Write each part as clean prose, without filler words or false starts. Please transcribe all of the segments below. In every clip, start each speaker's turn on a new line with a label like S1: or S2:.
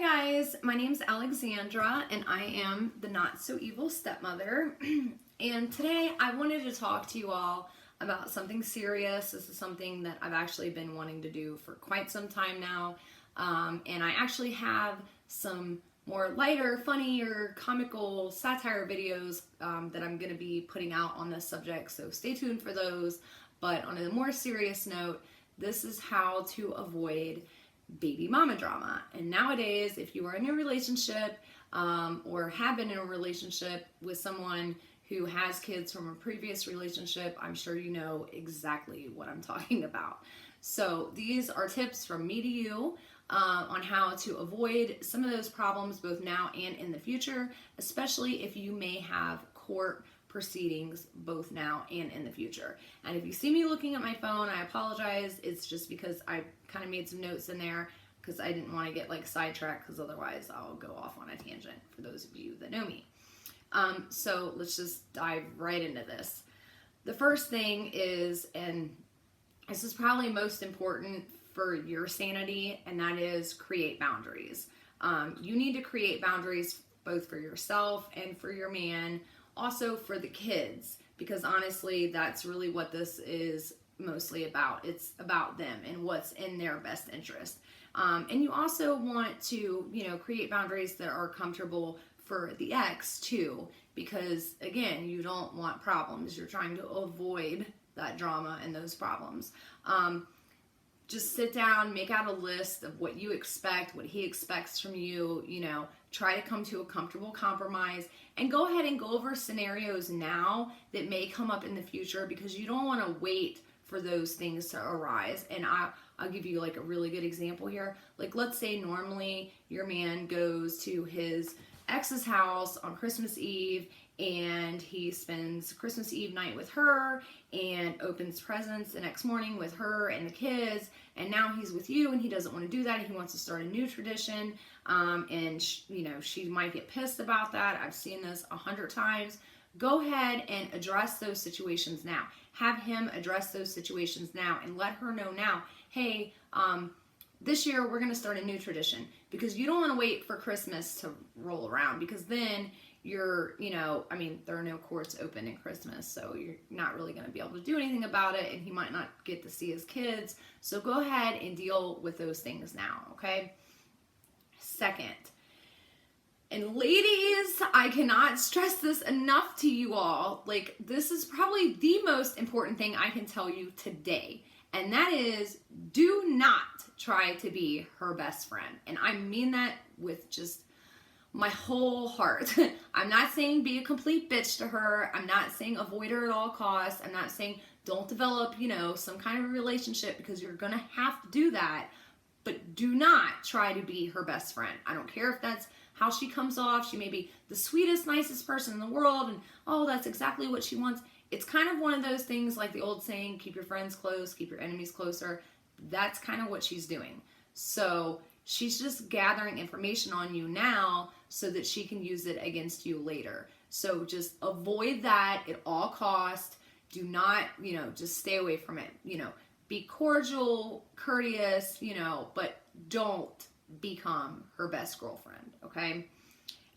S1: Hi guys, my name's Alexandra and I am the not so evil stepmother. And today I wanted to talk to you all about something serious. This is something that I've actually been wanting to do for quite some time now. And I actually have some more lighter, funnier, comical satire videos that I'm going to be putting out on this subject. So stay tuned for those. But on a more serious note, this is how to avoid baby mama drama. And nowadays, if you are in a relationship or have been in a relationship with someone who has kids from a previous relationship, I'm sure you know exactly what I'm talking about. So these are tips from me to you on how to avoid some of those problems both now and in the future, especially if you may have court proceedings both now and in the future. And if you see me looking at my phone, I apologize. It's just because I kind of made some notes in there because I didn't want to get like sidetracked, because otherwise I'll go off on a tangent for those of you that know me. So let's just dive right into this. The first thing is, and this is probably most important for your sanity, and that is create boundaries. You need to create boundaries both for yourself and for your man, also for the kids, because honestly, that's really what this is mostly about. It's about them and what's in their best interest. And you also want to, create boundaries that are comfortable for the ex too, because again, you don't want problems. You're trying to avoid that drama and those problems. Just sit down, make out a list of what you expect, what he expects from you, try to come to a comfortable compromise, and go ahead and go over scenarios now that may come up in the future, because you don't want to wait for those things to arise. And I'll give you like a really good example here. Like, let's say normally your man goes to his ex's house on Christmas Eve and he spends Christmas Eve night with her and opens presents the next morning with her and the kids, and now he's with you and he doesn't want to do that. He wants to start a new tradition, and she might get pissed about that. I've seen this 100 times. Go ahead and address those situations now. Have him address those situations now and let her know now, hey, this year we're going to start a new tradition, because you don't want to wait for Christmas to roll around, because then there are no courts open in Christmas, so you're not really going to be able to do anything about it, and he might not get to see his kids. So go ahead and deal with those things now, okay? Second, and ladies, I cannot stress this enough to you all. Like, this is probably the most important thing I can tell you today. And that is, do not try to be her best friend. And I mean that with just my whole heart. I'm not saying be a complete bitch to her. I'm not saying avoid her at all costs. I'm not saying don't develop, some kind of a relationship, because you're going to have to do that. But do not try to be her best friend. I don't care if that's how she comes off. She may be the sweetest, nicest person in the world, and that's exactly what she wants. It's kind of one of those things like the old saying, keep your friends close, keep your enemies closer. That's kind of what she's doing. So she's just gathering information on you now so that she can use it against you later. So just avoid that at all costs. Do not, just stay away from it. Be cordial, courteous, but don't become her best girlfriend, okay?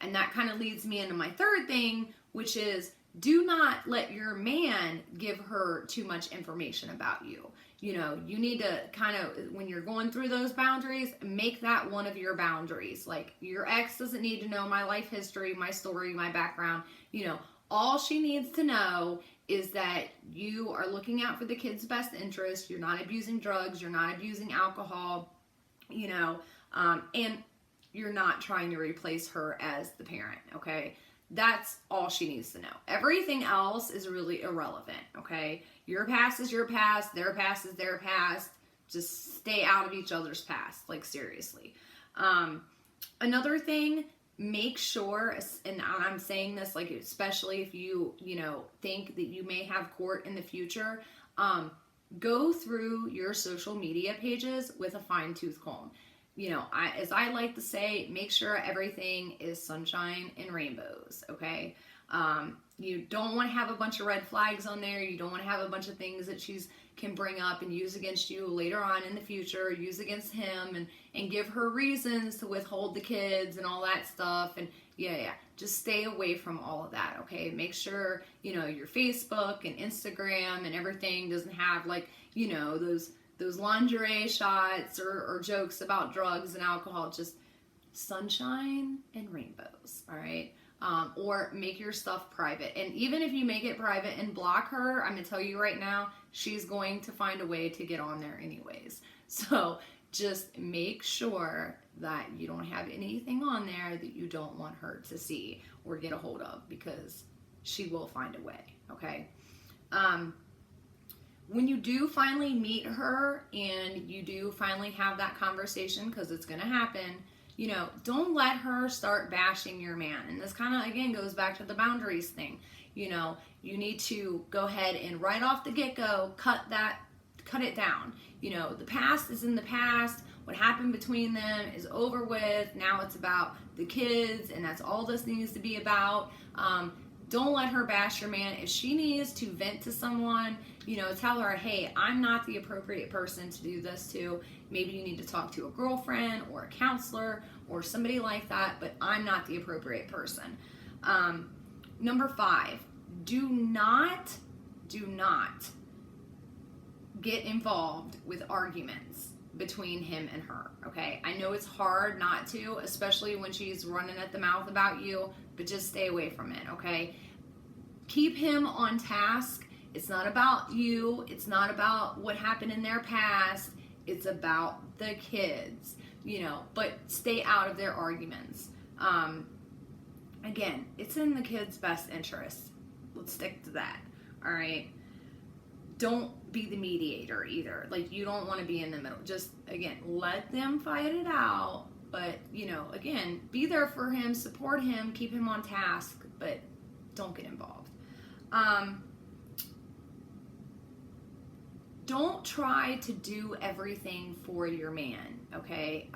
S1: And that kind of leads me into my third thing, which is, do not let your man give her too much information about you. You need to kind of, when you're going through those boundaries, make that one of your boundaries. Like, your ex doesn't need to know my life history, my story, my background. All she needs to know is that you are looking out for the kid's best interest. You're not abusing drugs. You're not abusing alcohol, and you're not trying to replace her as the parent, okay? That's all she needs to know. Everything else is really irrelevant, okay? Your past is your past. Their past is their past. Just stay out of each other's past, like, seriously. Another thing, make sure, and I'm saying this, like, especially if you think that you may have court in the future, go through your social media pages with a fine-tooth comb. As I like to say, make sure everything is sunshine and rainbows, okay? You don't want to have a bunch of red flags on there. You don't want to have a bunch of things that she's, can bring up and use against you later on in the future, use against him, and give her reasons to withhold the kids and all that stuff. And yeah, just stay away from all of that, okay? Make sure, your Facebook and Instagram and everything doesn't have those lingerie shots or jokes about drugs and alcohol. Just sunshine and rainbows, all right? Or make your stuff private. And even if you make it private and block her, I'm going to tell you right now, she's going to find a way to get on there anyways. So just make sure that you don't have anything on there that you don't want her to see or get a hold of, because she will find a way, okay? When you do finally meet her and you do finally have that conversation, because it's going to happen, don't let her start bashing your man. And this kind of, again, goes back to the boundaries thing. You need to go ahead and right off the get-go, cut it down. The past is in the past. What happened between them is over with. Now it's about the kids, and that's all this needs to be about. Don't let her bash your man. If she needs to vent to someone, tell her, hey, I'm not the appropriate person to do this to. Maybe you need to talk to a girlfriend or a counselor or somebody like that, but I'm not the appropriate person. Number 5, do not get involved with arguments between him and her, okay? I know it's hard not to, especially when she's running at the mouth about you, but just stay away from it, okay? Keep him on task. It's not about you. It's not about what happened in their past. It's about the kids, but stay out of their arguments. Again, it's in the kids' best interest. Let's stick to that, all right? Don't be the mediator either. You don't want to be in the middle. Just, again, let them fight it out. But, again, be there for him, support him, keep him on task, but don't get involved. Don't try to do everything for your man, okay?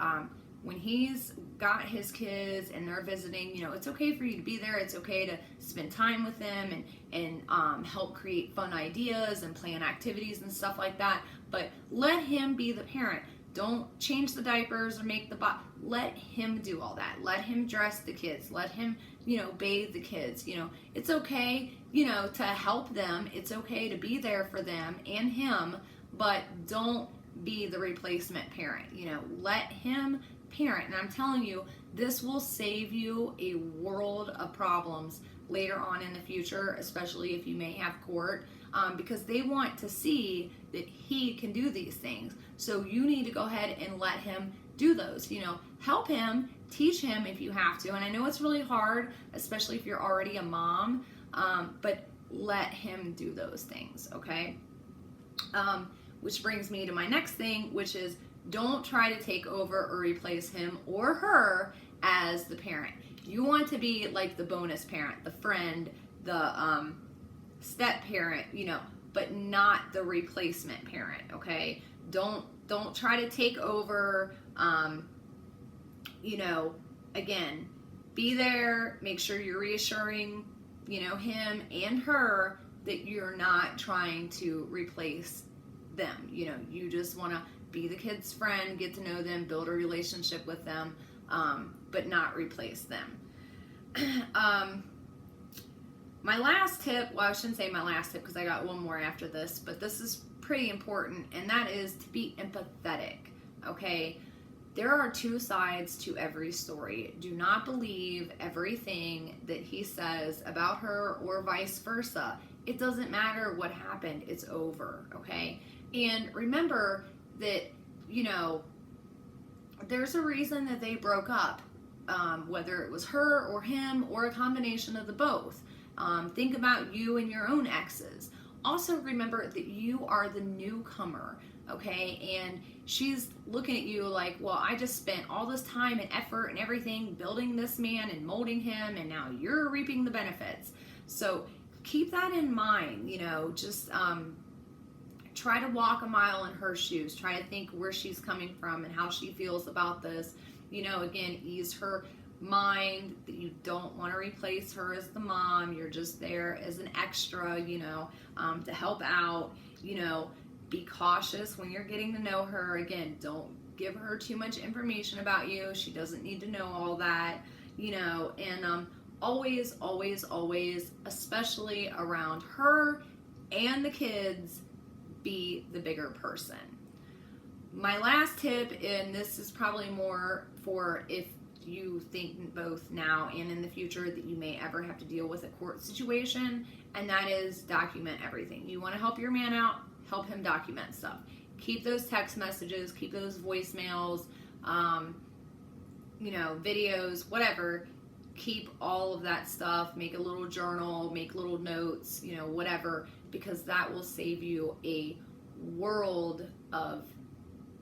S1: When he's got his kids and they're visiting, it's okay for you to be there. It's okay to spend time with them and help create fun ideas and plan activities and stuff like that. But let him be the parent. Don't change the diapers or make the let him do all that. Let him dress the kids. Let him, bathe the kids. It's okay, to help them. It's okay to be there for them and him, but don't be the replacement parent. Let him parent. And I'm telling you, this will save you a world of problems later on in the future, especially if you may have court, because they want to see that he can do these things. So you need to go ahead and let him do those. Help him, teach him if you have to. And I know it's really hard, especially if you're already a mom, but let him do those things, okay? Which brings me to my next thing, which is don't try to take over or replace him or her as the parent. You want to be like the bonus parent, the friend, the step parent, but not the replacement parent, okay? Don't try to take over. Again, be there, make sure you're reassuring, him and her that you're not trying to replace them. You just want to be the kid's friend, get to know them, build a relationship with them, but not replace them. My last tip, well, I shouldn't say my last tip because I got one more after this, but this is pretty important, and that is to be empathetic, okay? There are two sides to every story. Do not believe everything that he says about her or vice versa. It doesn't matter what happened. It's over, okay? And remember that, there's a reason that they broke up, whether it was her or him or a combination of the both. Think about you and your own exes. Also remember that you are the newcomer, okay? And she's looking at you like, well, I just spent all this time and effort and everything building this man and molding him, and now you're reaping the benefits. So keep that in mind, just try to walk a mile in her shoes. Try to think where she's coming from and how she feels about this. Again, ease her mind that you don't want to replace her as the mom. You're just there as an extra, to help out. Be cautious when you're getting to know her. Again, don't give her too much information about you. She doesn't need to know all that, you know, and always, always, always, especially around her and the kids, be the bigger person. My last tip, and this is probably more for if you think both now and in the future that you may ever have to deal with a court situation, and that is document everything. You want to help your man out, help him document stuff. Keep those text messages, keep those voicemails, you know, videos, whatever. Keep all of that stuff. Make a little journal, make little notes, you know, whatever, because that will save you a world of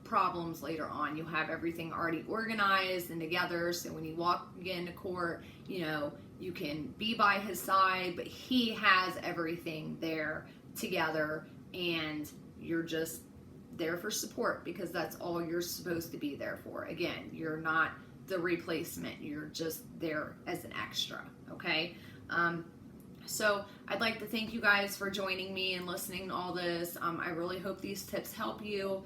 S1: problems later on. You'll have everything already organized and together, so when you walk into court, you know, you can be by his side, but he has everything there together, and you're just there for support, because that's all you're supposed to be there for. Again, you're not the replacement, you're just there as an extra, okay? So I'd like to thank you guys for joining me and listening to all this. I really hope these tips help you.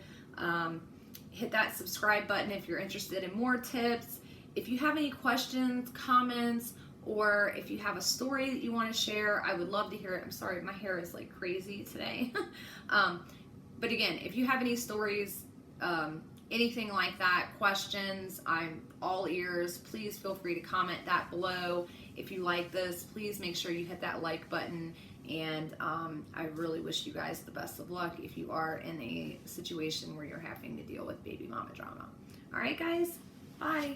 S1: Hit that subscribe button if you're interested in more tips. If you have any questions, comments, or if you have a story that you want to share, I would love to hear it. I'm sorry, my hair is like crazy today. But again, if you have any stories, anything like that, questions, I'm all ears. Please feel free to comment that below. If you like this, please make sure you hit that like button. And I really wish you guys the best of luck if you are in a situation where you're having to deal with baby mama drama. All right, guys, bye.